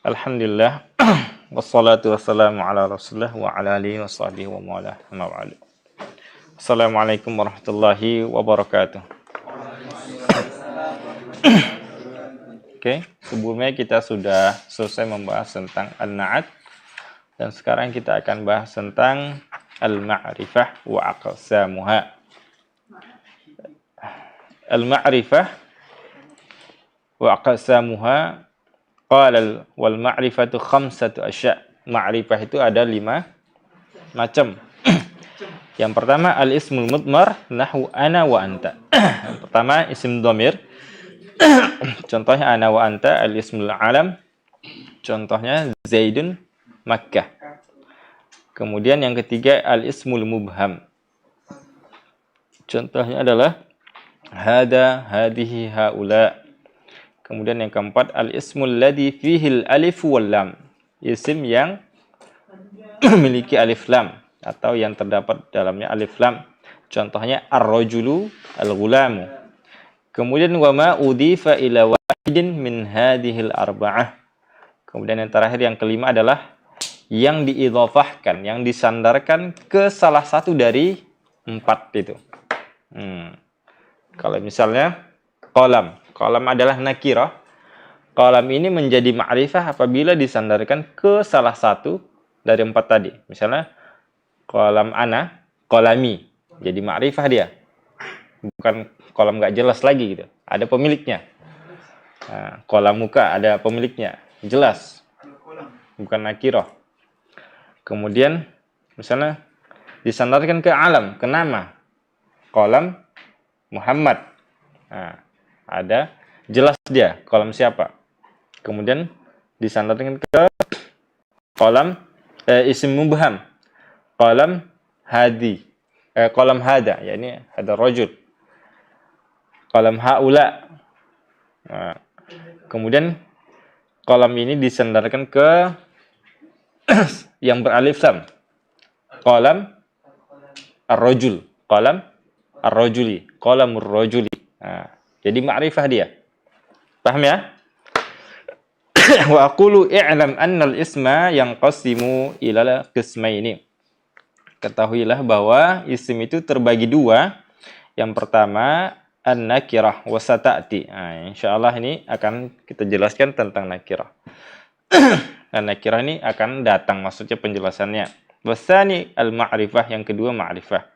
Alhamdulillah. Wassalatu wassalamu ala Rasulillah wa ala alihi wa sahbihi wa mawala. Amma ba'du. Assalamualaikum warahmatullahi wabarakatuh. Oke, sebelumnya kita sudah selesai membahas tentang an-na'at dan sekarang kita akan bahas tentang al-ma'rifah wa aqsamuha. Al-ma'rifah wa aqsamuha. Qala wal ma'rifatu khamsatu asya'. Ma'rifah itu ada 5 macam. Yang pertama al-ismul mudmar nahwu ana wa anta. Yang pertama isim dhamir. Contohnya ana wa anta. Al-ismul alam. Contohnya Zaidun Makkah. Kemudian yang ketiga al-ismul mubham. Contohnya adalah hada, hadihi, haula. Kemudian yang keempat al-ismul ladzi fihi al-alif wal lam. Isim yang memiliki alif lam atau yang terdapat dalamnya alif lam. Contohnya ar-rajulu, al-ghulamu. Kemudian wa ma udhifa ila wahidin min hadhil arba'ah. Kemudian yang terakhir yang kelima adalah yang diidhafahkan, yang disandarkan ke salah satu dari 4 itu. Kalau misalnya qalam adalah nakirah. Qalam ini menjadi ma'rifah apabila disandarkan ke salah satu dari 4 tadi. Misalnya qalam ana, qalami. Jadi ma'rifah dia. Bukan qalam nggak jelas lagi gitu. Ada pemiliknya. Nah, qalam muka ada pemiliknya. Jelas. Bukan nakirah. Kemudian misalnya disandarkan ke alam, ke nama. Qalam Muhammad. Nah, ada jelas dia qalam siapa. Kemudian disandarkan ke qalam isim mubham. Qalam hadi. Qalam hada, yakni hada rajul. Qalam haula. Nah, kemudian qalam ini disandarkan ke yang beralif lam. Qalam ar-rajul. Qalam ar-rajuli. Qalamur rajuli. Nah, jadi ma'rifah dia. Paham ya? Wa aqulu i'lam anna al-isma yanqasimu ila qismaini. Ketahuilah bahwa isim itu terbagi 2. Yang pertama an-nakirah wa sata'ti. Nah, insyaallah ini akan kita jelaskan tentang nakirah. An-nakirah ini akan datang maksudnya penjelasannya. Wasani al-ma'rifah, yang kedua ma'rifah.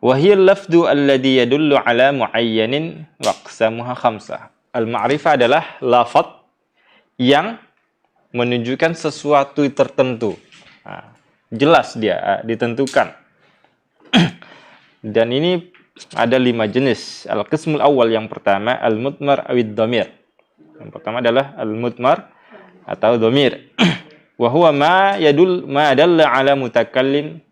Wahiyal lafdu alladhi yadullu ala muayyanin waqsamuha khamsah. Al-ma'rifah adalah lafaz yang menunjukkan sesuatu tertentu. Nah, jelas dia, ditentukan. Dan ini ada 5 jenis. Al-qismul awal yang pertama al-mudmar awid dhamir. Yang pertama adalah al-mudmar atau dhamir. Wa huwa ma dalla ala mutakallim,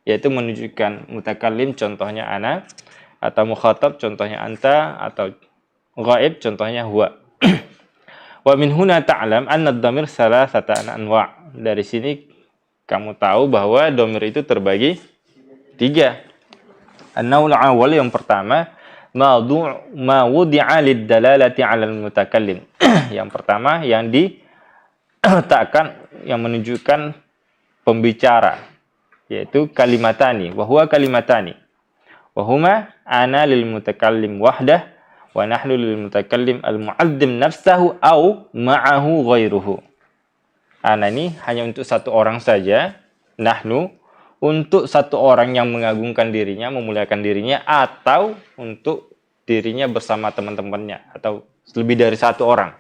yaitu menunjukkan mutakallim, contohnya ana, atau mukhatab, contohnya anta, atau ghaib, contohnya huwa. Wa min huna ta'lam anna ad-dhamir salasata anwa'. Dari sini kamu tahu bahwa dhamir itu terbagi 3. An-naw'ul awwal, yang pertama ma wudi'a lid-dalalati 'ala al-mutakallim. Yang pertama yang diletakkan, yang menunjukkan pembicara, yaitu kalimatani, wa huwa kalimatani. Wa huma ana lil mutakallim wahdah wa nahnu lil mutakallim al mu'azzim nafsahu au ma'ahu ghairuhu. Ana ini hanya untuk satu orang saja, nahnu untuk satu orang yang mengagungkan dirinya, memuliakan dirinya, atau untuk dirinya bersama teman-temannya, atau lebih dari satu orang.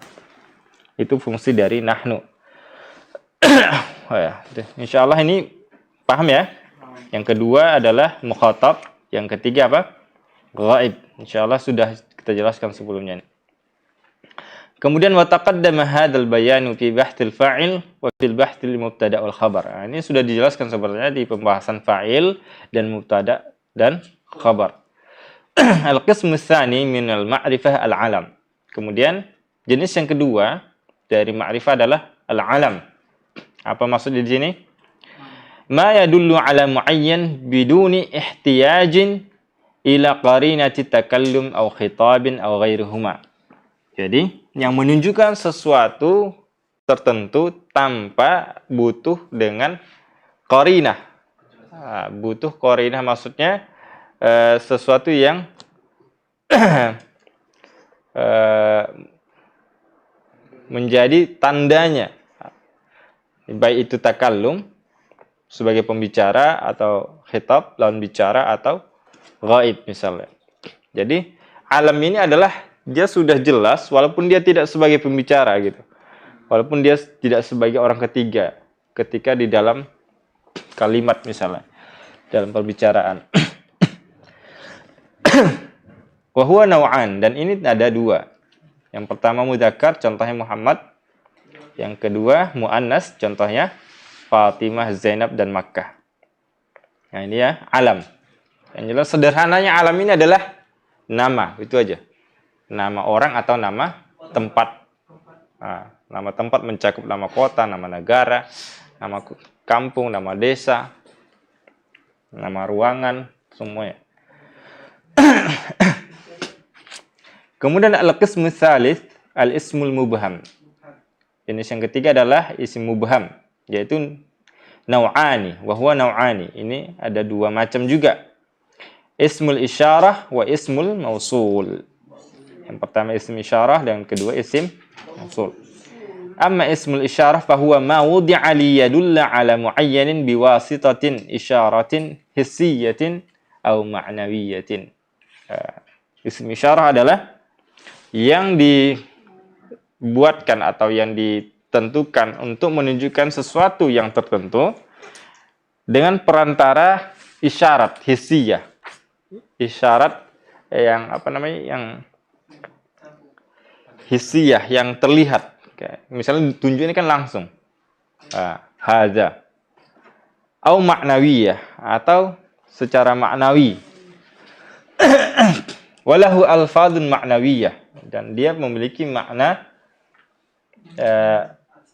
Itu fungsi dari nahnu. Oh ya, insyaallah ini paham ya? Yang kedua adalah mukhatab, yang ketiga apa? Ghaib. Insyaallah sudah kita jelaskan sebelumnya. Kemudian wa taqaddama hadzal bayanu fi bahthil fa'il wa fil bahthil mubtada' wal khabar. Nah, ini sudah dijelaskan sebenarnya di pembahasan fa'il dan mubtada' dan khabar. Al-qismu tsani min al-ma'rifah al-alam. Kemudian jenis yang kedua dari ma'rifah adalah al-alam. Apa maksud di sini? Ma yadullu ala muayyan biduni ihtiyajin ila qarinati takallum aw khitabin aw ghairuhuma. Jadi, yang menunjukkan sesuatu tertentu tanpa butuh dengan qarinah. Butuh qarinah maksudnya sesuatu yang menjadi tandanya, baik itu takallum sebagai pembicara atau khitab lawan bicara atau ghaib misalnya. Jadi alam ini adalah dia sudah jelas walaupun dia tidak sebagai pembicara gitu. Walaupun dia tidak sebagai orang ketiga ketika di dalam kalimat misalnya, dalam perbicaraan. Wa huwa naw'an, dan ini ada dua. Yang pertama mudzakkar, contohnya Muhammad. Yang kedua muannas, contohnya Fatimah, Zainab, dan Makkah. Nah ini ya, alam. Yang jelas sederhananya alam ini adalah nama, itu aja. Nama orang atau nama tempat. Nah, nama tempat mencakup nama kota, nama negara, nama kampung, nama desa, nama ruangan, semuanya. Kemudian al-qismu tsalits, al-ismul mubham. Jenis yang ketiga adalah isim mubham, yaitu naw'ani, wa huwa naw'ani. Ini ada dua macam juga. Ismul isyarah wa ismul mausul. Yang pertama isim isyarah dan kedua isim mausul. Amma ismul isyarah fa huwa ma wudi'a li yadulla ala muayyanin biwasitatin isyaratin hissiyatin aw ma'nawiyatin. Isim isyarah adalah yang dibuatkan atau yang ditentukan untuk menunjukkan sesuatu yang tertentu dengan perantara isyarat hissiyah. Isyarat yang yang hissiyah, yang terlihat. Misalnya ditunjuk ini kan langsung. Hadza. Au ma'nawiyah, atau secara maknawi. Walahu alfadun ma'nawiyah, dan dia memiliki makna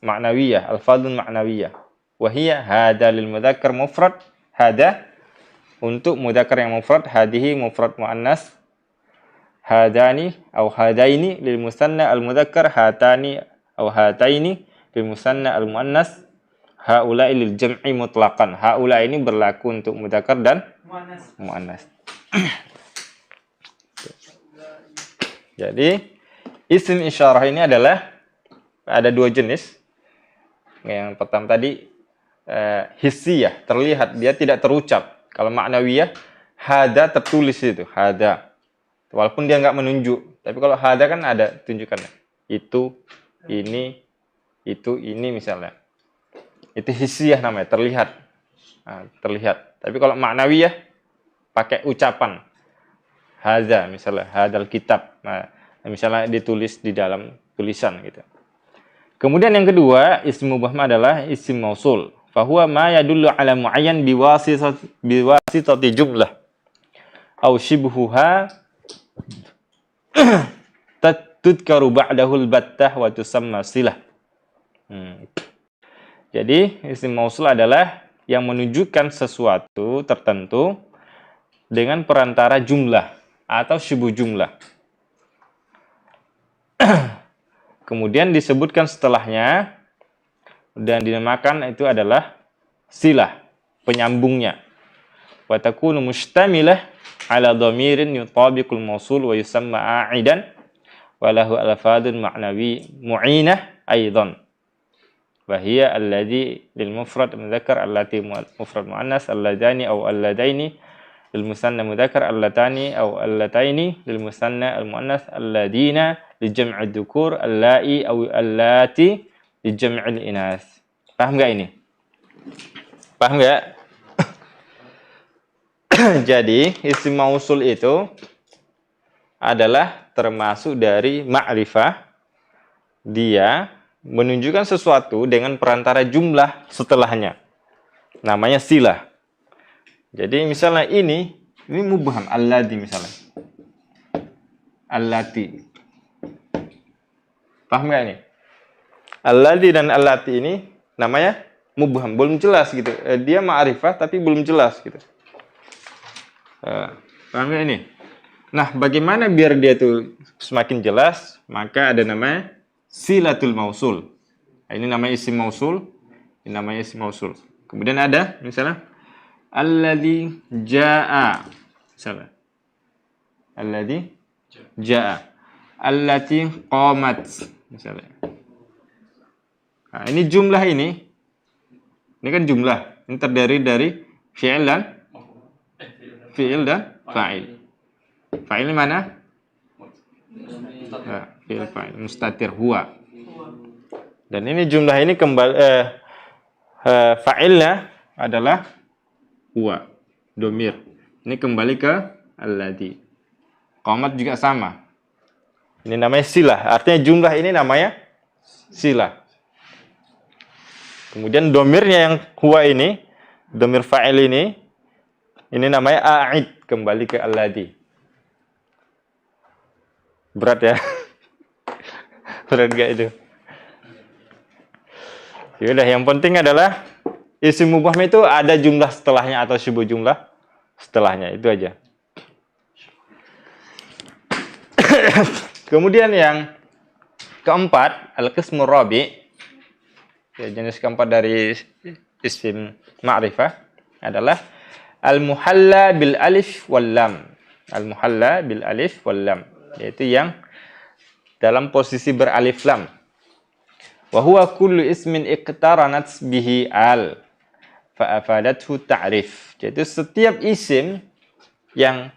ma'nawiyah, alfadun ma'nawiyah. Wahiyya hada lil mudzakkar mufrad, hada untuk mudzakkar yang mufrad, hadihi mufrad muannas, hadani atau hadaini lil musanna al mudzakkar, hatani atau hataini lil musanna al muannas, haula'i lil jam'i mutlaqan. Haula ini berlaku untuk mudzakkar dan muannas. Jadi isim isyarah ini adalah ada dua jenis. Yang pertama tadi hissiyah, terlihat, dia tidak terucap. Kalau maknawiyah, hada tertulis itu, hada. Walaupun dia nggak menunjuk, tapi kalau hada kan ada tunjukannya. Itu, ini misalnya. Itu hissiyah namanya, terlihat. Terlihat. Tapi kalau maknawiyah, pakai ucapan. Hadza misalnya, hadal kitab. Nah, misalnya ditulis di dalam tulisan gitu. Kemudian yang kedua, isim mubham adalah isim mausul. Fahuwa ma yadullu ala muayyan biwasitati jumlah aw shibhuha tudkaru ba'dahu al-battah wa tusamma silah. Jadi isim mausul adalah yang menunjukkan sesuatu tertentu dengan perantara jumlah atau syibhu jumlah. Kemudian disebutkan setelahnya dan dinamakan itu adalah silah, penyambungnya. Wa takunu mustamilah ala dhamirin yutabiqul mausul wa yusamma a'idan wa lahu alfadun ma'nawi mu'inah aidan. Wa hiya alladhi lil mufrad mudzakkar allati mufrad muannas alladani aw alladaini lil musanna mudzakkar allatani aw allataini lil musanna al muannas alladina li jam'i dzukur allai aw allati di jam'il inas. Paham nggak ini? Paham nggak? Jadi isim mausul itu adalah termasuk dari ma'rifah. Dia menunjukkan sesuatu dengan perantara jumlah setelahnya. Namanya silah. Jadi misalnya ini mubham, alladhi misalnya. Allati. Paham nggak ini? Alladhi dan allati ini namanya mubham, belum jelas gitu. Dia ma'rifah tapi belum jelas gitu. Paham nggak ini? Nah, bagaimana biar dia tuh semakin jelas? Maka ada namanya silatul mausul. Ini namanya isim mausul. Ini namanya isim mausul. Kemudian ada misalnya alladzi jaa. Misalnya alladzi jaa. Allati qamat. Misalnya. Nah, ini jumlah ini. Ini kan jumlah. Ini terdiri dari fi'il dan fa'il. Fa'il mana? Nah, fi'il fa'il mustatir huwa. Dan ini jumlah ini kembali fa'ilnya adalah huwa, domir. Ini kembali ke alladzi. Qamat juga sama. Ini namanya silah. Artinya jumlah ini namanya silah. Kemudian domirnya yang huwa ini, domir fa'il ini namanya a'id, kembali ke alladzi. Berat ya? Berat gak itu? Yaudah, yang penting adalah isim mubham itu ada jumlah setelahnya atau syubuh jumlah setelahnya, itu aja. Kemudian yang keempat, al-qismur rabi'. Ya, jenis keempat dari isim ma'rifah adalah al-muhalla bil alif wal lam. Al-muhalla bil alif wal lam, yaitu yang dalam posisi beralif lam. Wa huwa kullu ismin iqtaranat bihi al fa afadathu ta'rif. Yaitu setiap isim yang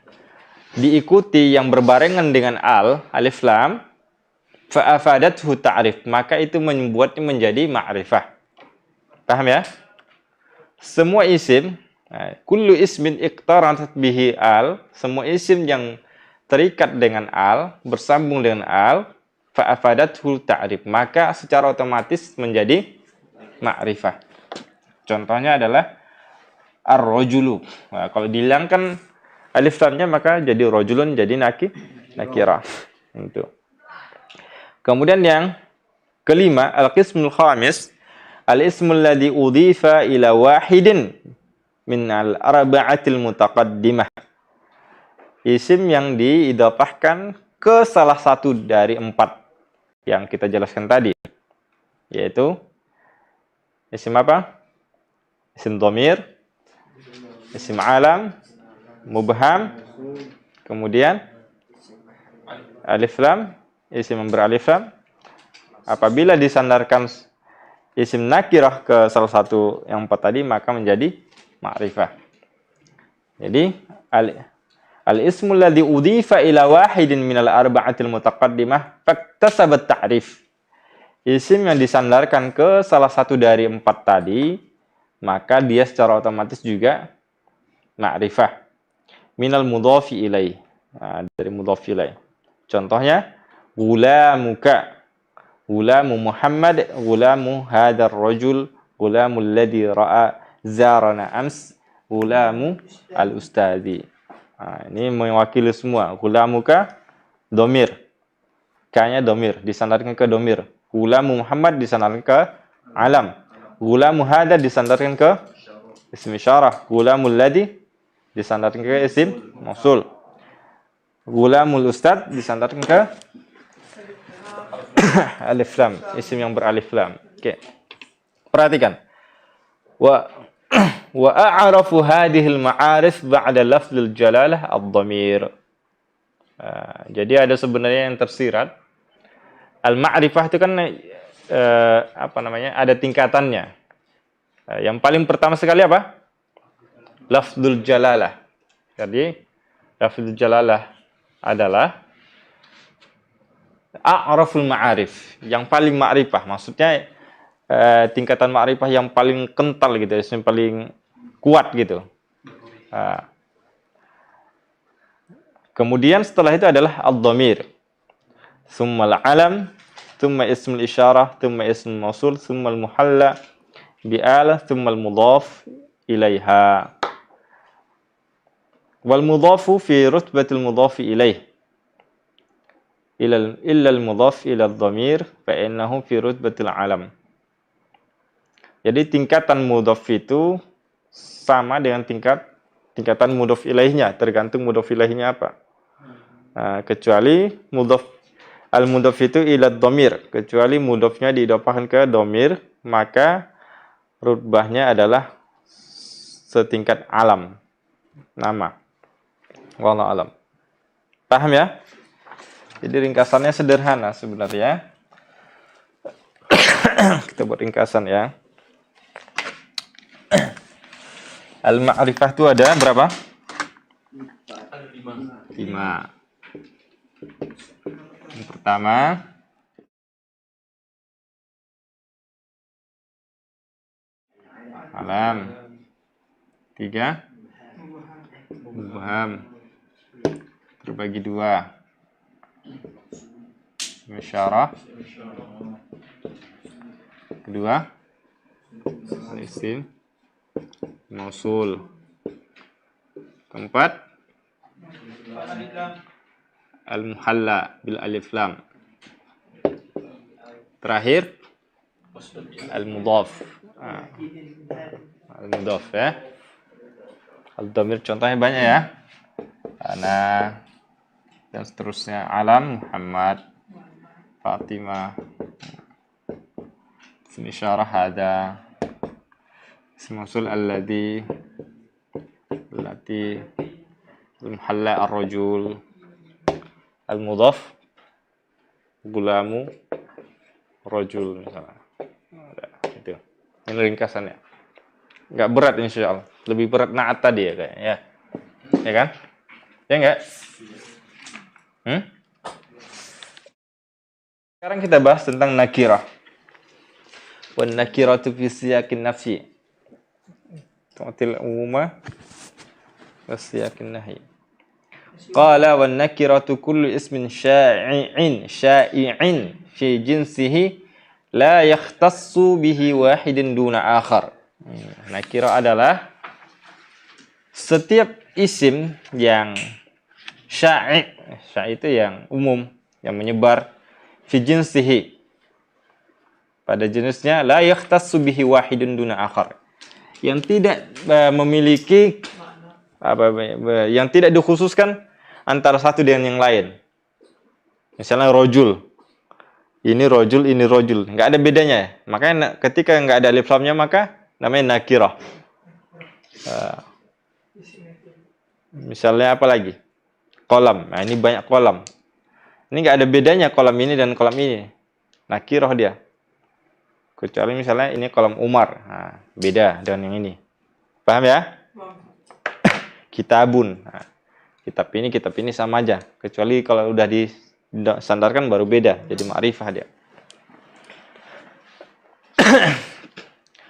diikuti yang berbarengan dengan al, alif lam, fa'afadathu ta'rif, maka itu membuatnya menjadi ma'rifah. Paham ya? Semua isim, kullu ismin iqtaranat bihi al, semua isim yang terikat dengan al, bersambung dengan al, fa'afadathu ta'rif, maka secara otomatis menjadi ma'rifah. Contohnya adalah ar-rajulu. Nah, kalau dihilangkan alif lamnya maka jadi rajulun, jadi nakirah. Itu. Kemudian yang kelima, al-qismul khamis, al-ismul ladzi udhifa ila wahidin min al-arba'atil mutaqaddimah. Isim yang diidhafahkan ke salah satu dari 4 yang kita jelaskan tadi. Yaitu isim apa? Isim dhamir, isim alam, mubham, kemudian alif lam, isim yang beralif lam. Apabila disandarkan isim nakirah ke salah satu yang 4 tadi, maka menjadi ma'rifah. Jadi al-ismul ladzi udhifa ila wahidin minal arba'atil mutaqaddimah faktasabat ta'rif. Isim yang disandarkan ke salah satu dari 4 tadi, maka dia secara otomatis juga ma'rifah. Minal mudhafi ilaih. Nah, dari mudhafi ilaih. Contohnya gulamuka, gulamu Muhammad, gulamu hadar rajul, gulamu alladhi ra'a zarana ams, gulamu al-ustadhi. Nah, ini mewakili semua. Gulamuka domir, K-nya domir, disandarkan ke domir. Gulamu Muhammad disandarkan ke alam. Gulamu hadar disandarkan ke isim isyarah. Gulamu alladhi disandarkan ke isim mausul. Gulamul ustad disandarkan ke alif lam, isim yang beralif lam. Oke. Perhatikan. Wa a'rafu hadhihi al-ma'arif ba'da lafzul jalalah ad-dhamir. Jadi ada sebenarnya yang tersirat. Al-ma'rifah itu kan ada tingkatannya. Yang paling pertama sekali apa? Lafzul jalalah. Jadi lafzul jalalah adalah a'raful ma'arif, yang paling ma'rifah. Maksudnya tingkatan ma'rifah yang paling kental gitu, yang paling kuat gitu. Kemudian setelah itu adalah ad-dhamir. Tsumma al-alam, tsumma ismul isyarah, tsumma ismul mausul, tsumma al-muhalla bi'ala, tsumma al-mudhaf ilaiha. Wal mudhafu fi rutbatil mudhafi ilaih illa al mudhaf ila ad-dhamir fa innahu fi rutbatil alam. Jadi tingkatan mudhaf itu sama dengan tingkatan mudhaf ilaihnya, tergantung mudhaf ilaihnya apa. Kecuali mudhaf al-mudhaf itu ila dhamir, kecuali mudhafnya diidhafahkan ke dhamir, maka rutbahnya adalah setingkat alam, nama. Wallahu alam. Paham ya? Jadi ringkasannya sederhana sebenarnya. Kita buat ringkasan ya. Al-ma'rifah itu ada berapa? 5. Yang pertama alam. 3 mubham. Terbagi 2. Isyarah. Kedua al-isim mausul. Keempat al-muhalla bil alif lam. Terakhir al-mudhaf. Al-mudhaf ya. Al-dhamir contohnya banyak ya. Ana dan seterusnya. Alam Muhammad, Fatimah, ism isyarah hada, ism mausul allati, al-muhalla ar-rajul, al-mudhaf gulamu rajul misalnya. Itu. Ini ringkasannya. Enggak berat insyaallah. Lebih berat na'at tadi ya kayaknya ya. Ya kan? Ya enggak? Sekarang kita bahas tentang nakirah. Wan nakiratu fi siyaqin nafsi. Tu'til umuma wa siyaqin nahi. Qala wan nakiratu kullu ismin sya'i'in fi jinsihi la yakhtassu bihi wahidin duna akhar. Nakirah adalah setiap isim yang sya'i' itu yang umum, yang menyebar, fi jinsihi, pada jenisnya, la yakhtassu bihi wahidun duna akhar, yang tidak memiliki yang tidak dikhususkan antara satu dengan yang lain. Misalnya rojul, ini rojul, ini rojul, nggak ada bedanya. Makanya ketika nggak ada alif lamnya maka namanya nakirah. Misalnya apa lagi? Kolam. Nah, ini banyak kolam. Ini nggak ada bedanya kolam ini dan kolam ini. Nakirah dia. Kecuali misalnya ini kolam Umar. Nah, beda dengan yang ini. Paham ya? Kitabun. Nah, kitab ini sama aja. Kecuali kalau udah disandarkan baru beda. Jadi ma'rifah dia.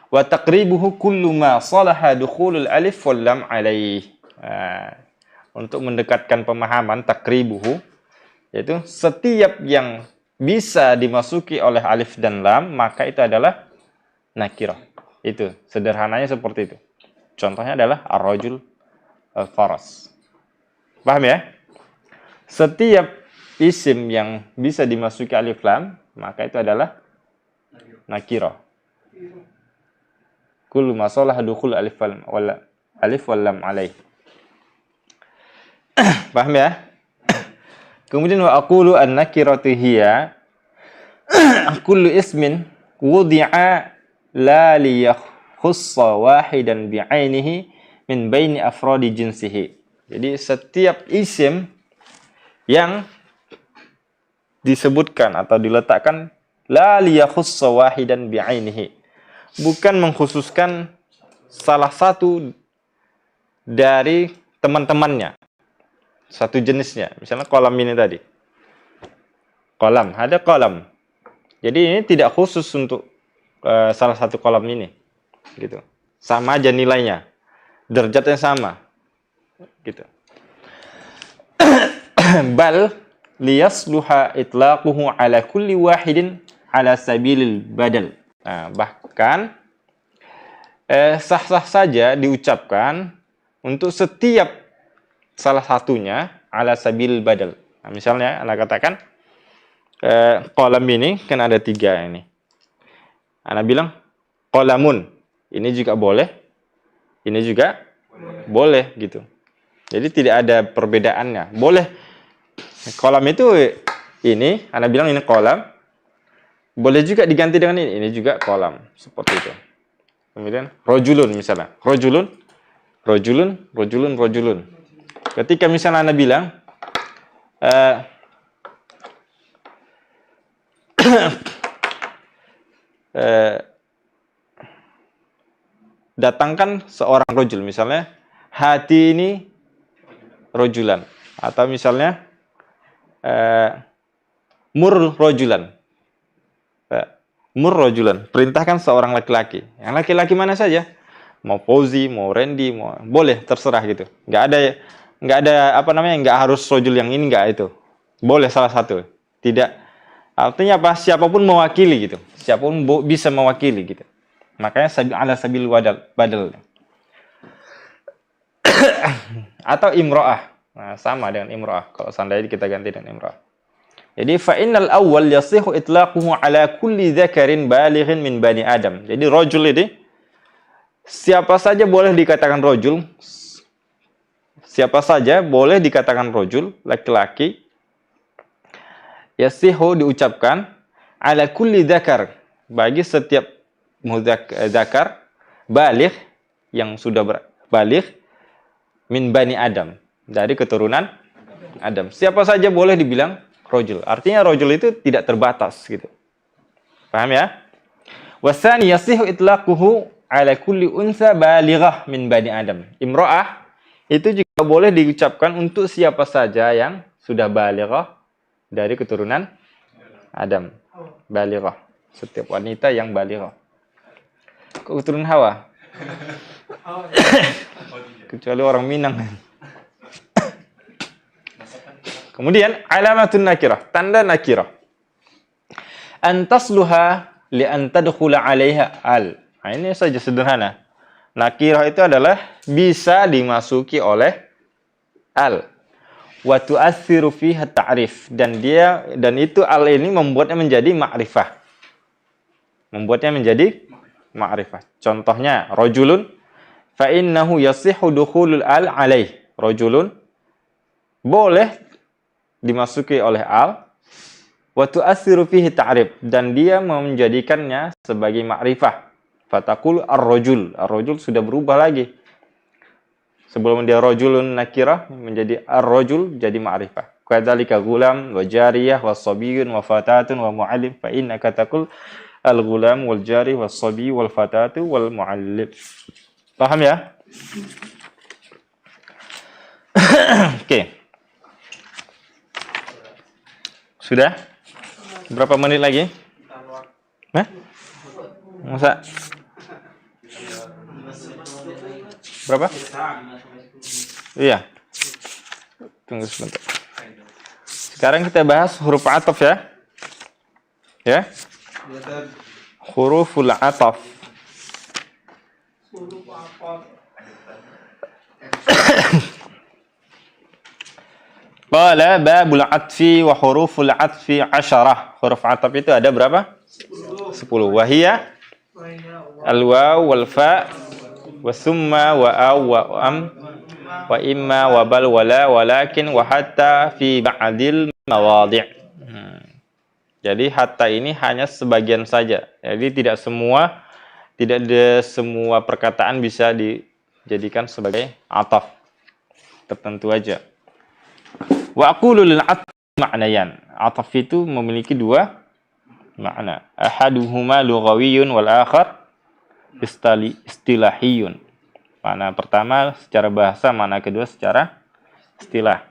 Wa taqribuhu kullu ma salaha dukhulul alif wal lam alaih. Untuk mendekatkan pemahaman takribuhu, yaitu setiap yang bisa dimasuki oleh alif dan lam maka itu adalah nakirah. Itu sederhananya seperti itu. Contohnya adalah ar-rajul, al-faras. Paham ya? Setiap isim yang bisa dimasuki alif lam maka itu adalah nakirah. Kullu ma salaha dukhul alif wal lam alaih. Paham ya? Kemudian wa aqulu an-nakiratu hiya kullu ismin wudi'a la liyakhussa wahidan bi'ainihi min baini afradi jinsihi. Jadi setiap isim yang disebutkan atau diletakkan la liyakhussa wahidan bi'ainihi, bukan mengkhususkan salah satu dari teman-temannya, satu jenisnya. Misalnya kolam ini tadi. Kolam, ada kolam. Jadi ini tidak khusus untuk salah satu kolam ini. Gitu. Sama aja nilainya. Derajatnya sama. Gitu. Bal liyasluha itlaquhu ala kulli wahidin ala sabilil badal. Nah, bahkan sah-sah saja diucapkan untuk setiap salah satunya ala sabil badal. Nah, misalnya Anda katakan kolam ini kan ada 3 ini. Anda bilang kolamun. Ini juga boleh. Ini juga boleh gitu. Jadi tidak ada perbedaannya. Boleh kolam itu ini, Anda bilang ini qalam, boleh juga diganti dengan ini juga qalam, seperti itu. Kemudian rajulun misalnya, rajulun. Ketika misalnya Anda bilang datangkan seorang rajul, misalnya hati ini rajulan, atau misalnya mur rajulan, perintahkan seorang laki-laki. Yang laki-laki mana saja, mau Fauzi, mau Randy, mau boleh, terserah gitu. Nggak ada apa namanya, nggak harus rajul yang ini, nggak itu. Boleh salah satu. Tidak, artinya apa? Siapapun mewakili gitu. Siapapun bisa mewakili gitu. Makanya ala sabil badal. Atau imro'ah. Nah, sama dengan imro'ah. Kalau seandainya kita ganti dengan imro'ah. Jadi fa innal awwal yasihu itlaquhu ala kulli dzakarin balighin min bani Adam. Jadi rajul ini siapa saja boleh dikatakan rajul. Siapa saja boleh dikatakan rajul, laki-laki. Yasihu diucapkan ala kulli dzakar, bagi setiap mudzakar baligh yang sudah baligh min bani Adam, dari keturunan Adam. Siapa saja boleh dibilang rajul. Artinya rajul itu tidak terbatas gitu. Paham ya? Wasani yasihu itlaquhu ala kulli unsa balighah min bani Adam. Imro'ah itu juga boleh diucapkan untuk siapa saja yang sudah balighah dari keturunan Adam. Balighah, setiap wanita yang balighah. Keturunan Hawa. Kecuali orang Minang. Kemudian alamatun nakirah, tanda nakirah. An tasluha li an tadkhula 'alaiha al. Nah, ini saja sederhana. Nakirah itu adalah bisa dimasuki oleh al. Wa tu'assiru fiha ta'rif, dan itu al ini membuatnya menjadi ma'rifah. Contohnya rajulun fa innahu yasihhu dukhulul al alaih. Rajulun boleh dimasuki oleh al, wa tu'assiru fihi ta'rif, dan dia menjadikannya sebagai ma'rifah. Fataqul ar-rajul sudah berubah lagi. Sebelum dia rajulun nakirah menjadi ar-rajul, jadi ma'rifah. Kadzalika gulam wa jariyah wa sabiyyun wa fatatun wa mu'allim, fa innaka taqul al-gulam wal jari was sabi wal fatatu wal mu'allim. Paham ya? Oke. Sudah? Berapa menit lagi? Hah? Masa? Berapa? Iya. Tunggu sebentar. Sekarang kita bahas huruf ataf ya. Ya? Huruful ataf. Qala babul atfi wa huruful atfi 10. Huruf ataf itu ada berapa? 10. Wahia al-waw wal fa wa summa wa aw wa am wa imma wa bal wala walakin wa hatta fi ba'dil mawadhi'. Jadi hatta ini hanya sebagian saja. Jadi tidak ada semua perkataan bisa dijadikan sebagai ataf. Tertentu aja. Wa aqulu lil atf ma'nayan. Ataf itu memiliki dua makna. Ahaduhuma lughawiyyun wal akhar istilahiyun. Makna pertama secara bahasa, makna kedua secara istilah.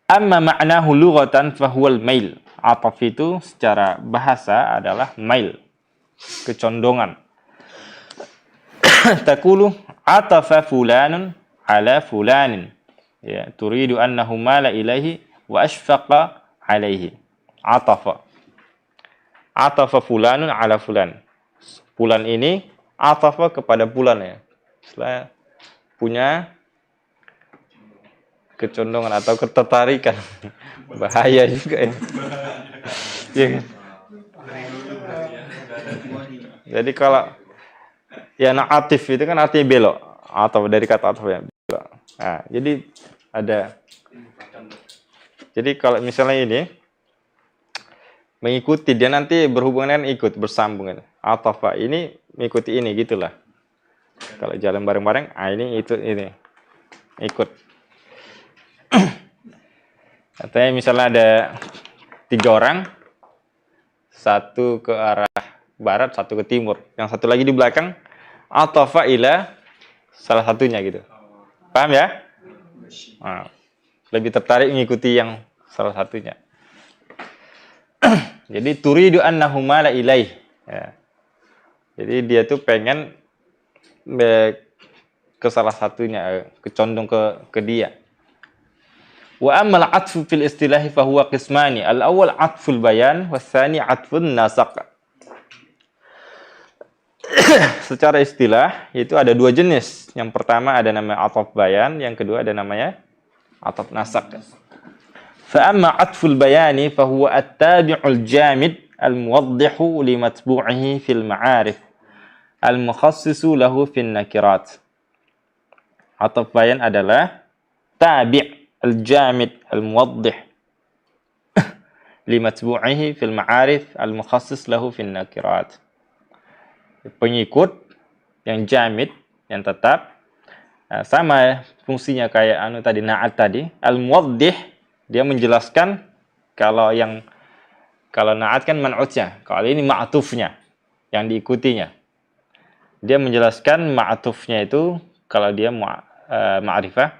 Amma ma'nahu lughatan fa huwal mail. Ataf itu secara bahasa adalah mail, kecondongan. Taqulu atafa fulanun ala fulanin. Ya, turidu annahu mala ilaihi wa ashfaqa alaihi. Atafa fulanun ala fulan. Fulan ini atafa kepada fulan ya. Setelah punya kecondongan atau ketertarikan. Bahaya juga ya. Ya kan? Jadi kalau ya na'atif itu kan artinya belok, atau dari kata ataf ya belok. Nah, jadi kalau misalnya ini mengikuti, dia nanti berhubungan dengan ikut, bersambung. Atafa ini mengikuti ini gitulah. Kalau jalan bareng-bareng, ini itu ini ikut. Katanya misalnya ada 3 orang, satu ke arah barat, satu ke timur, yang satu lagi di belakang, atafa ila salah satunya gitu. Paham ya? Nah, lebih tertarik mengikuti yang salah satunya. Jadi turidu annahuma la ilaih. Ya. Jadi dia tuh pengen ke salah satunya, kecondong ke dia. Wa ammal atfu fil istilahi fa huwa qismani. Al-awwal atful bayan wa tsani atfun nasaq. Secara istilah itu ada 2 jenis. Yang pertama ada namanya ataf bayan, yang kedua ada namanya ataf nasaq. Fa amma atful bayani fa huwa at-tabi'ul jamid al-muwaddihu li matbu'ihi fil ma'arif al-mukhassisu lahu fin nakirat. Ataf bayan adalah tabi' al-jamid al-muwaddih li matbu'ihi fil ma'arif al-mukhassis lahu fin nakirat. Pengikut yang jamid, yang tetap, sama fungsinya kayak tadi, na'at tadi. Al-muwaddih, dia menjelaskan. Kalau na'at kan man'utnya, kalau ini ma'atufnya, yang diikutinya. Dia menjelaskan ma'atufnya itu kalau dia ma'rifah,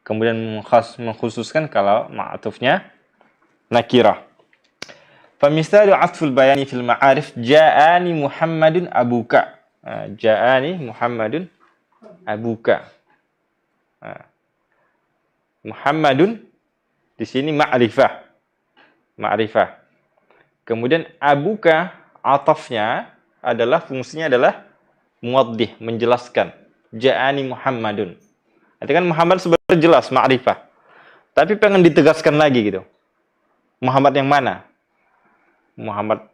kemudian mengkhususkan kalau ma'atufnya nakirah. Famisalu atful bayani fil ma'arif ja'ani Muhammadun abuka. Ja'ani Muhammadun abuka. Muhammadun di sini ma'rifah. Ma'rifah. Kemudian abuka atafnya adalah fungsinya adalah muwaddih, menjelaskan. Ja'ani Muhammadun. Itu kan Muhammad sebenarnya jelas ma'rifah. Tapi pengen ditegaskan lagi gitu. Muhammad yang mana? Muhammad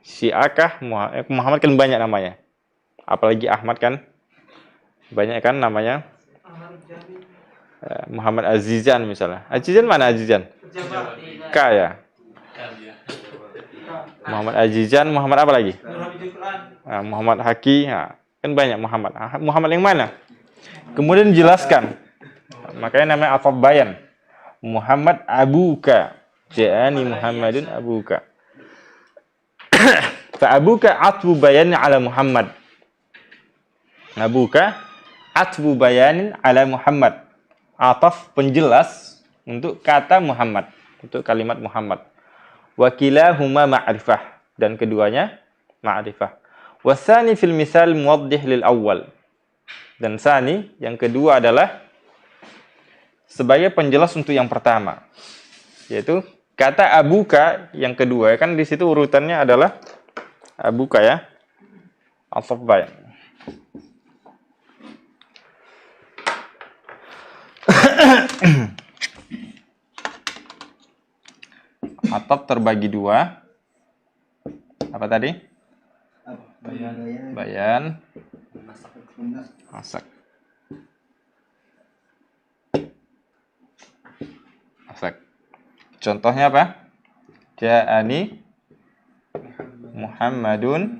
Syiakah? Muhammad kan banyak namanya. Apalagi Ahmad kan banyak kan namanya. Muhammad Azizan misalnya. Azizan mana Azizan? K ya. Muhammad Azizan, Muhammad apa lagi? Muhammad Haki. Kan banyak Muhammad. Muhammad yang mana? Kemudian dijelaskan. Makanya namanya ataf bayan. Muhammad abuka. Ja'ani Muhammadun abuka. Fa abuka atfu bayanin ala Muhammad. Abuka atfu bayanin ala Muhammad. Ataf penjelas untuk kata Muhammad, untuk kalimat Muhammad. Wa kilahuma ma'rifah, dan keduanya ma'rifah. Wasani fil misal muwaddih lil awwal. Dan sani yang kedua adalah sebagai penjelas untuk yang pertama. Yaitu kata abuka yang kedua, kan di situ urutannya adalah abuka ya. Ataf bayan. Ataf terbagi 2. Apa tadi? Bayan. Masak. Contohnya apa? Ja'ani Muhammadun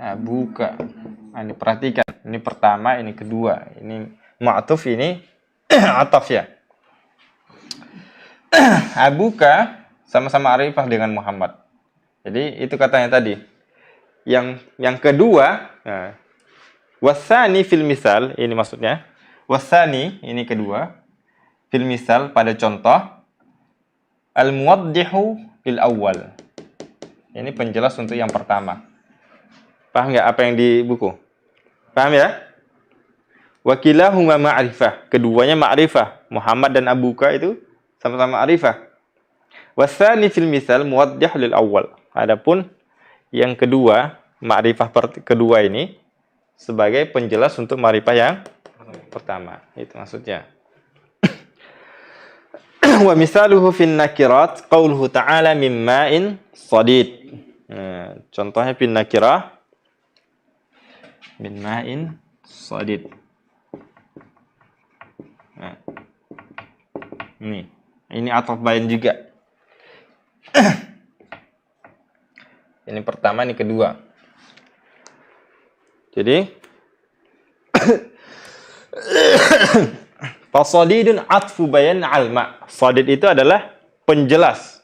abuka. Ini perhatikan, ini pertama, ini kedua. Ini ma'tuf, ini ataf ya. Abuka sama-sama arifah dengan Muhammad. Jadi itu katanya tadi. Yang kedua, wasani fil misal, ini maksudnya. Wasani, ini kedua. Fil misal, pada contoh. Al-muwaddihu lil awwal. Ini penjelas untuk yang pertama. Paham nggak apa yang di buku? Paham ya? Wakilahuma ma'rifah. Keduanya ma'rifah. Muhammad dan abuka itu sama-sama ma'rifah. Wasani fil misal muwaddih lil awwal. Adapun yang kedua, ma'rifah kedua ini sebagai penjelas untuk ma'rifah yang pertama. Itu maksudnya. Wa misaluhu fin nakirat qauluhu ta'ala min ma'in sadid. Contohnya fin nakirah min ma'in sadid. Ini ataf bayan juga. Ini pertama, ini kedua. Jadi fasadidun atfu bayan alma. Sadid itu adalah penjelas,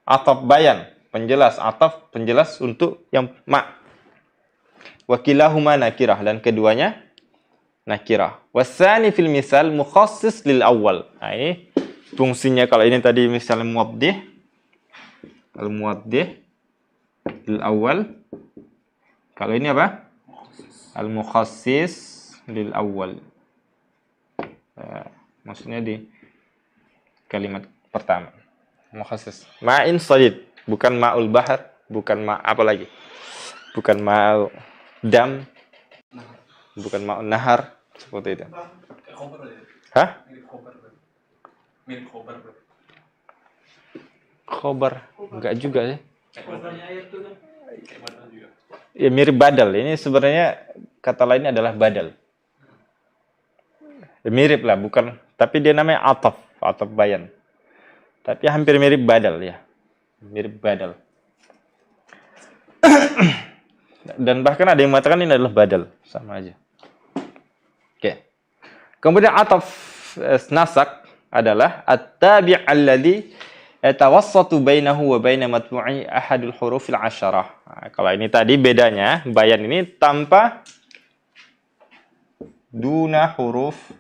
ataf bayan, penjelas, ataf penjelas untuk yang ma. Wakilahuma nakirah, dan keduanya nakirah. Wasani fil misal mukhassis lil awal. Nah, ini fungsinya kalau ini tadi misalnya muwaddih, al muwaddih lil awal. Kalau ini apa? Al mukhassis lil awal. Maksudnya di kalimat pertama. Mukhassis. Ma'in sadid, bukan ma'ul bahar, bukan ma apa lagi? Bukan ma'ul dam, bukan ma'un nahar, seperti itu. Hah? Khobar. Enggak juga sih. Ya mirip badal. Ini sebenarnya kata lainnya adalah badal. Ya, mirip lah, bukan. Tapi dia namanya ataf, ataf bayan. Tapi hampir mirip badal ya. Mirip badal. Dan bahkan ada yang mengatakan ini adalah badal, sama aja. Oke. Kemudian ataf nasak adalah at-tabi' alladhi yatawassatu bainahu wa baina matbu'i ahadul hurufil asyarah. Nah, kalau ini tadi bedanya, bayan ini tanpa duna hurufil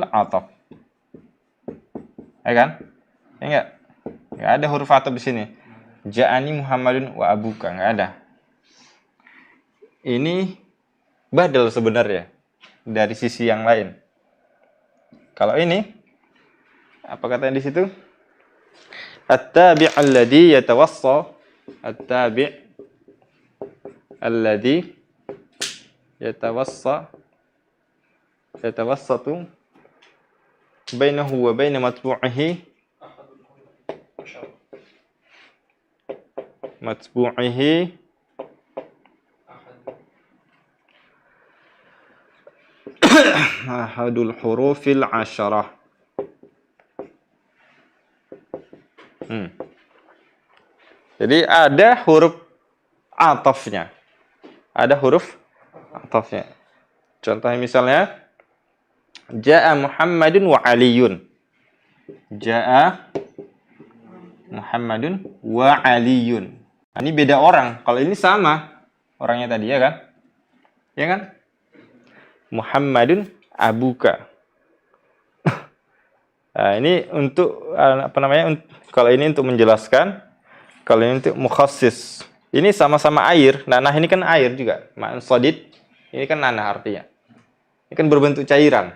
ataf. Ya kan? Ya enggak? Enggak ada huruf ataf di sini. Ja'ani Muhammadun wa abuka, enggak ada. Ini badal sebenarnya dari sisi yang lain. Kalau ini apa katanya di situ? At-tabi' alladhi yatawassa, at-tabi' alladhi yatawassatu bainahu wa baina matbu'ihi ahadul hurufil asyarah. Jadi ada huruf atafnya. Ada huruf atafnya. Contohnya misalnya Ja'a Muhammadun wa Aliyun. Ja'a Muhammadun wa Aliyun. Ini beda orang. Kalau ini sama orangnya tadi, ya kan? Ya kan? Muhammadun abuka. Nah, ini untuk apa namanya? Kalau ini untuk menjelaskan, kalau ini untuk mukhassis. Ini sama-sama air. Nanah ini kan air juga. Ma'un shadid. Ini kan nanah artinya. Ini kan berbentuk cairan.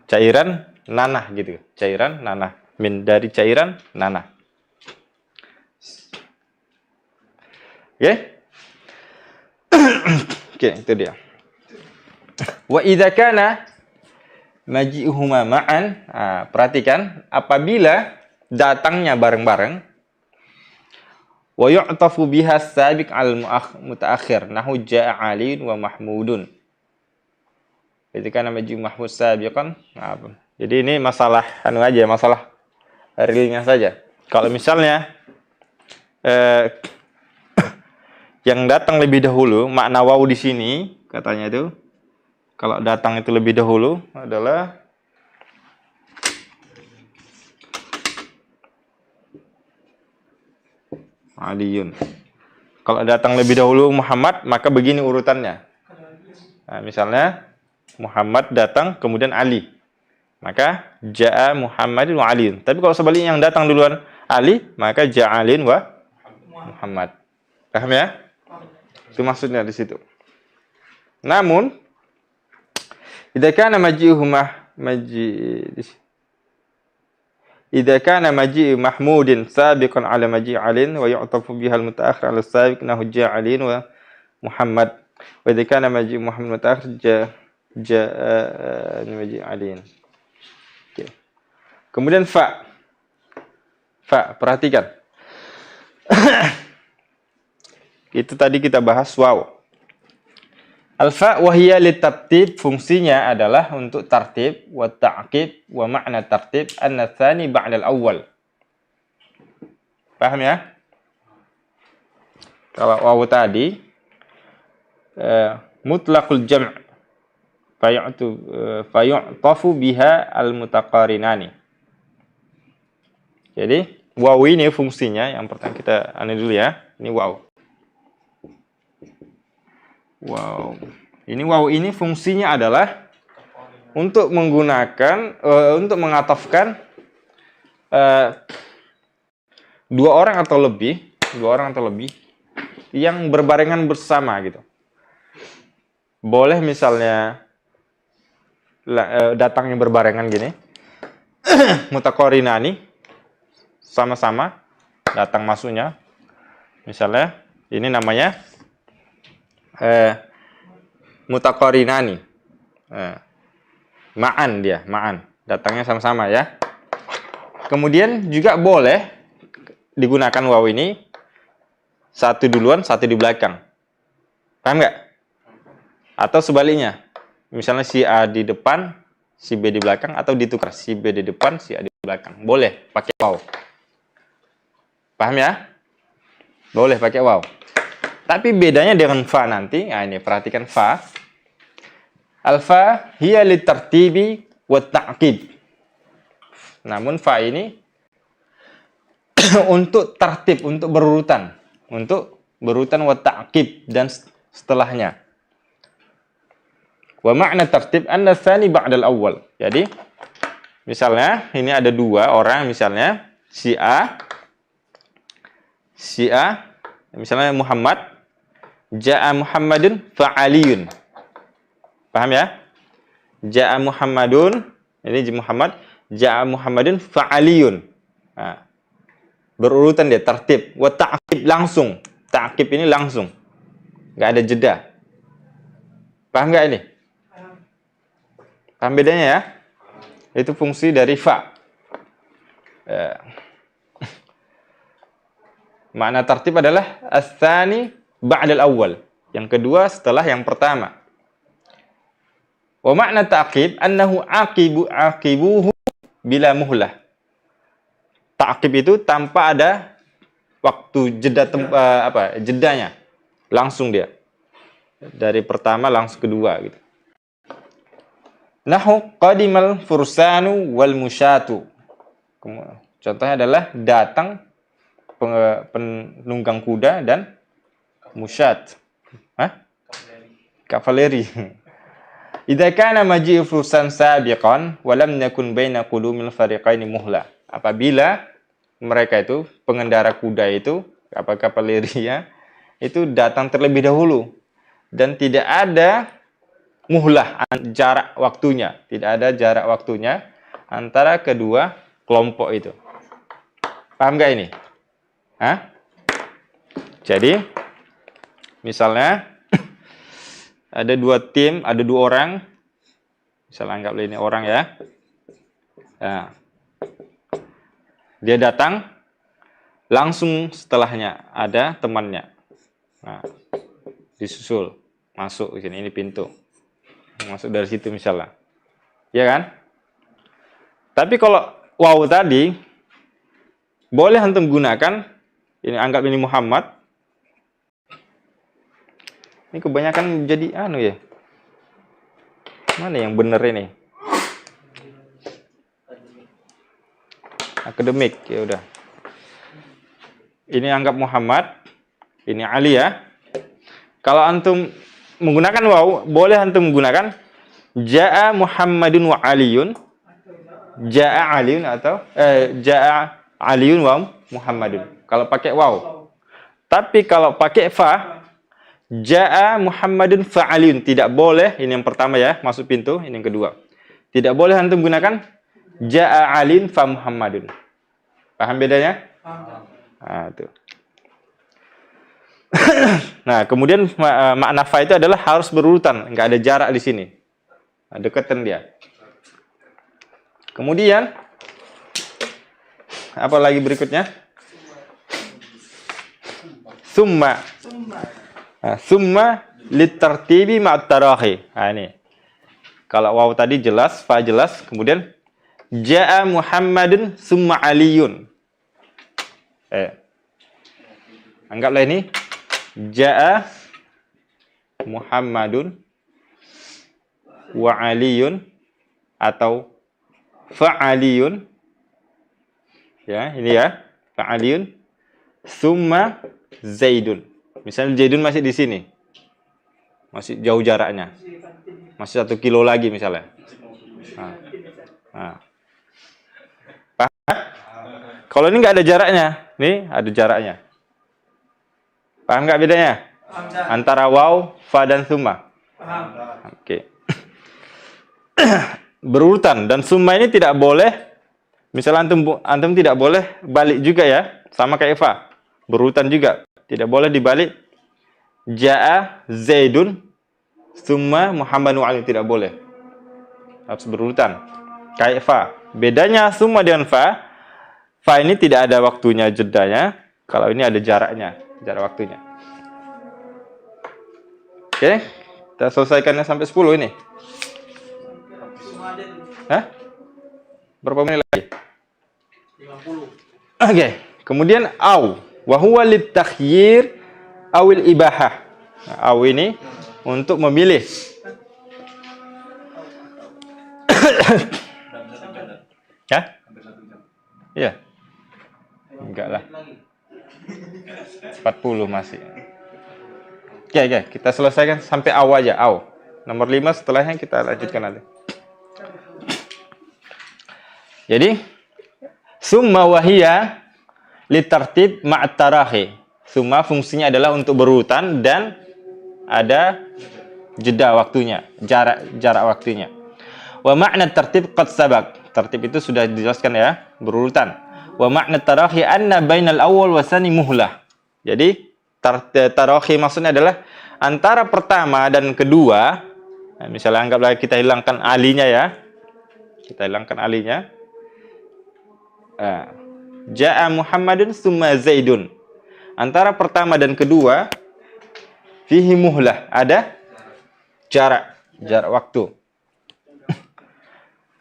Cairan nanah gitu. Cairan nanah. Min dari cairan nanah. Oke? Oke, itu dia. Wa idza kana maji'uhuma ma'an. Perhatikan, apabila datangnya bareng-bareng, wa yu'tafu biha sabiq al-mutaakhir, nahu ja'a Aliun wa Mahmudun. Ketika nama maji'u Mahmud sabiqan. Jadi ini masalah aja, masalah realnya saja. Kalau misalnya yang datang lebih dahulu, makna waw di sini katanya itu, kalau datang itu lebih dahulu adalah Aliyun. Kalau datang lebih dahulu Muhammad, maka begini urutannya. Nah, misalnya Muhammad datang kemudian Ali, maka ja'a Muhammadun wa Aliyun. Tapi kalau sebaliknya yang datang duluan Ali, maka ja'a Aliyun wa Muhammad. Paham ya? Itu maksudnya di situ. Namun idza kana maji'u Mahmudin sabiqan ala maji'i Alin wa yu'tafu biha al-mutaakhir ala sabiq nahu ja'a Alin wa Muhammad. Wa idza kana maji'u Muhammad mutaakhir ja'a maji'i Alin. Oke. Kemudian fa, perhatikan. Itu tadi kita bahas waw. Al-fa wa hiya litartib, fungsinya adalah untuk tartib, wa ta'qib, wa ma'na tartib anna tsani ba'da al-awwal. Paham ya? Kalau waw tadi mutlaqul jam' fayu'tafu biha al-mutaqarinani. Jadi waw ini fungsinya, yang pertama kita anu dulu ya. Ini waw. Wow. Ini waw ini fungsinya adalah untuk menggunakan untuk mengatafkan dua orang atau lebih yang berbarengan bersama gitu. Boleh misalnya datangnya berbarengan gini. Mutaqarinani, sama-sama datang masuknya. Misalnya ini namanya mutaqarinani. Ma'an dia, ma'an. Datangnya sama-sama ya. Kemudian juga boleh digunakan waw ini satu duluan, satu di belakang. Paham nggak? Atau sebaliknya. Misalnya si A di depan, si B di belakang, atau ditukar si B di depan, si A di belakang. Boleh pakai waw. Paham ya? Boleh pakai waw. Tapi bedanya dengan fa nanti. Nah ini perhatikan fa. Al-fa hiya litartibi wa ta'qib. Namun fa ini untuk tartib, untuk berurutan. Untuk berurutan wa ta'qib dan setelahnya. Wa ma'na tartib anna tsani ba'dal awwal. Jadi misalnya ini ada dua orang, misalnya si A misalnya Muhammad, ja'a Muhammadun fa'aliyun. Paham ya? Ja'a Muhammadun, ini Muhammad, ja'a Muhammadun fa'aliyun. Nah, berurutan dia, tertib. Wa ta'qib langsung. Ta'qib ini langsung. Enggak ada jeda. Paham enggak ini? Paham bedanya ya? Itu fungsi dari fa. Makna tertib adalah as-tsani ba'dal awwal. Yang kedua setelah yang pertama. Wa makna ta'qib annahu aqibuhu bila muhlah. Ta'qib itu tanpa ada waktu jeda jedanya. Langsung dia. Dari pertama langsung kedua gitu. Nahu qadimal fursanu wal musyatu. Contohnya adalah datang penunggang kuda dan musyat. Kavaleri. Idza kana maji'u fursan sabiqan wa lam yakun baina qudumil fariqaini muhla. Apabila mereka itu pengendara kuda itu, kavaleri ya, itu datang terlebih dahulu dan tidak ada muhlah, jarak waktunya, tidak ada jarak waktunya antara kedua kelompok itu. Paham nggak ini? Jadi misalnya ada dua tim, ada dua orang, misalnya anggaplah ini orang ya. Nah, dia datang, langsung setelahnya ada temannya. Nah, disusul masuk ke sini, ini pintu. Masuk dari situ misalnya. Ya kan? Tapi kalau waw tadi boleh antum gunakan, ini anggap ini Muhammad. Ini kebanyakan jadi anu ya. Mana yang benar ini? Akademik, ya udah. Ini anggap Muhammad, ini Ali ya. Kalau antum menggunakan waw, boleh antum menggunakan ja'a Muhammadun wa Aliyun, ja'a Aliyun atau ja'a Aliyun wa Muhammadun. Kalau pakai waw. Tapi kalau pakai fa, ja'a Muhammadun fa Aliyun, tidak boleh. Ini yang pertama ya, masuk pintu. Ini yang kedua. Tidak boleh antum gunakan ja'a Aliyun fa Muhammadun. Paham bedanya? Nah, itu. Nah, kemudian makna fa itu adalah harus berurutan, enggak ada jarak di sini. Nah, dekatan dia. Kemudian apa lagi berikutnya? Summa. Nah, summa litartibi ma'at tarahi. Nah, ini. Kalau waw tadi jelas, fa jelas, kemudian ja'a Muhammadun summa Aliyun. Anggaplah ini ja'a Muhammadun wa Aliyun atau fa'aliyun. Ya, ini ya. Fa'aliyun summa Zaidun. Misalnya Zaidun masih di sini. Masih jauh jaraknya. Masih 1 kilo lagi misalnya. Nah. Paham? Kalau ini nggak ada jaraknya. Nih, ada jaraknya. Paham nggak bedanya? Antara waw, fa, dan summa. Oke. Berurutan. Dan summa ini tidak boleh. Misalnya antum tidak boleh balik juga ya. Sama kayak fa. Berurutan juga. Tidak boleh dibalik. Ja'a Zaidun summa Muhammadun Ali, tidak boleh. Harus berurutan. Kayak fa. Bedanya summa dengan fa. Fa ini tidak ada waktunya, jedanya. Kalau ini ada jaraknya, jarak waktunya. Oke, kita selesaikannya sampai 10 ini. Hah? Berapa menit lagi? 50. Oke, kemudian au. Wa huwa litakhyir awil ibahah. Nah, au ini untuk memilih. Ya? Iya. Enggak lah. 40 masih. Oke, kita selesaikan sampai au aja, au. Nomor 5 setelahnya kita lanjutkan nanti. Jadi, summa wahiyya litartib ma'at tarahi. Summa fungsinya adalah untuk berurutan dan ada jeda waktunya, jarak waktunya. Wa ma'na tartib qad sabaq. Tertib itu sudah dijelaskan ya, berurutan. Wa ma'na tarahi anna bainal awwal wa tsani muhlah. Jadi tarahi maksudnya adalah antara pertama dan kedua. Nah, misalnya anggaplah kita hilangkan alinya ya. Kita hilangkan alinya. Ja'a Muhammadun summa Zaidun. Antara pertama dan kedua fihi muhlah, ada jarak waktu.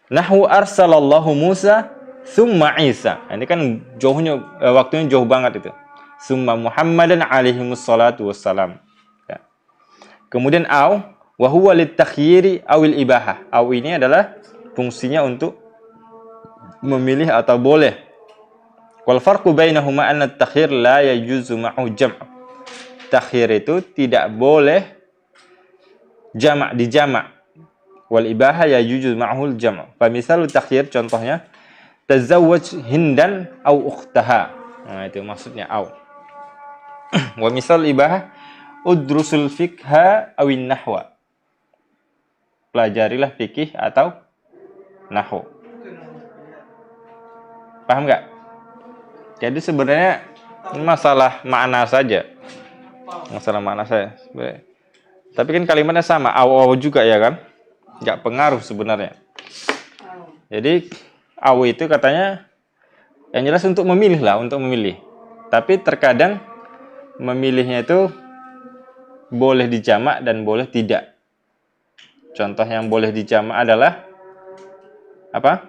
Nahwu arsalallahu Musa summa Isa. Ini kan jauhnya, waktunya jauh banget itu. Summa Muhammadan alaihi wassalatu wassalam. Ya. Kemudian au wa huwa litakhyiri awil ibahah. Au ini adalah fungsinya untuk memilih atau boleh. Wal farqu bainahuma anna at-takhyir la yajuzu ma'hu jam'. Takhyir itu tidak boleh dijamak. Wal ibaha yajuzu ma'hul jam'. Fa misalu takhyir, contohnya tazawwaj Hindan au ukhtaha. Nah, itu maksudnya au. Wa misal ibaha udrusul fiqha awin nahwa. Pelajarilah fikih atau nahwu. Paham nggak? Jadi sebenarnya ini masalah makna saja. Masalah makna saya sebenarnya. Tapi kan kalimatnya sama, au juga ya kan? Nggak pengaruh sebenarnya. Jadi au itu katanya yang jelas untuk memilih lah, untuk memilih. Tapi terkadang memilihnya itu boleh dijamak dan boleh tidak. Contoh yang boleh dijamak adalah apa?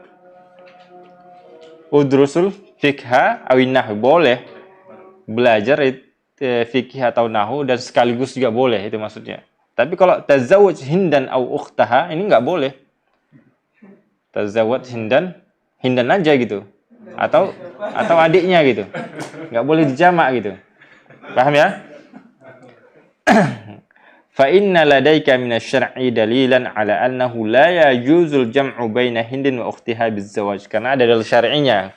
Udrusul fikha awin nahwu, boleh belajar fikih atau nahwu dan sekaligus juga boleh, itu maksudnya. Tapi kalau tazawwaj Hindan au ukhtaha ini nggak boleh. Tazawwaj Hindan aja gitu. Atau adiknya gitu. Nggak boleh dijamak gitu. Paham ya? Fa inna ladaika minasy-syar'i dalilan ala annahu la yajuzul jam'u baina Hindin wa ukhtiha bizawaj. Karena ada dalil syar'inya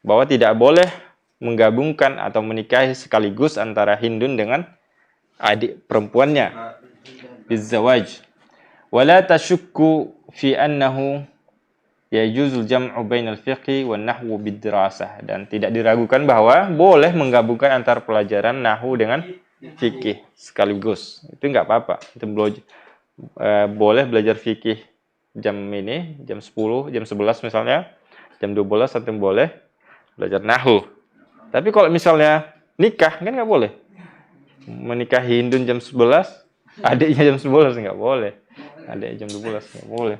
bahwa tidak boleh menggabungkan atau menikahi sekaligus antara Hindun dengan adik perempuannya bizawaj. Wala tashukku fi annahu yajuzul jam'u bainal fiqhi wan nahwu bidrasah, dan tidak diragukan bahwa boleh menggabungkan antara pelajaran nahwu dengan fikih sekaligus. Itu enggak apa-apa. Itu boleh belajar fikih jam ini, jam 10, jam 11 misalnya, jam 12 antum boleh belajar nahwu. Tapi kalau misalnya nikah kan enggak boleh. Menikahi Hindun jam 11, Adiknya jam 11 nggak boleh. Adiknya jam 12 nggak boleh.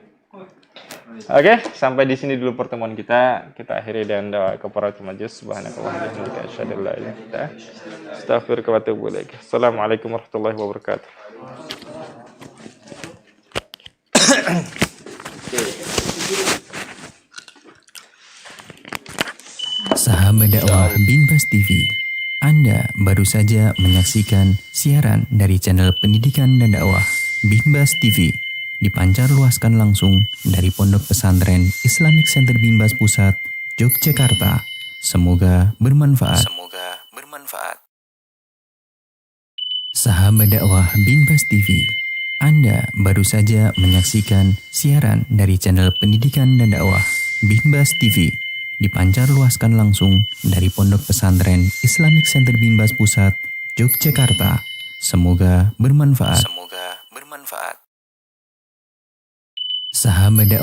Oke, sampai di sini dulu pertemuan kita. Kita akhiri dengan doa kafaratul majlis. Subhanakallahumma wa bihamdika asyhadu an la ilaha illa anta astaghfiruka wa atubu ilaik. Assalamualaikum warahmatullahi wabarakatuh. Sahabat dakwah Binbas TV, Anda baru saja menyaksikan siaran dari channel pendidikan dan dakwah Binbas TV, dipancar luaskan langsung dari Pondok Pesantren Islamic Center Binbas Pusat, Yogyakarta. Semoga bermanfaat. Sahabat dakwah Binbas TV, Anda baru saja menyaksikan siaran dari channel pendidikan dan dakwah Binbas TV, dipancar luaskan langsung dari Pondok Pesantren Islamic Center Binbas Pusat, Yogyakarta. Semoga bermanfaat. Sahabat dakwah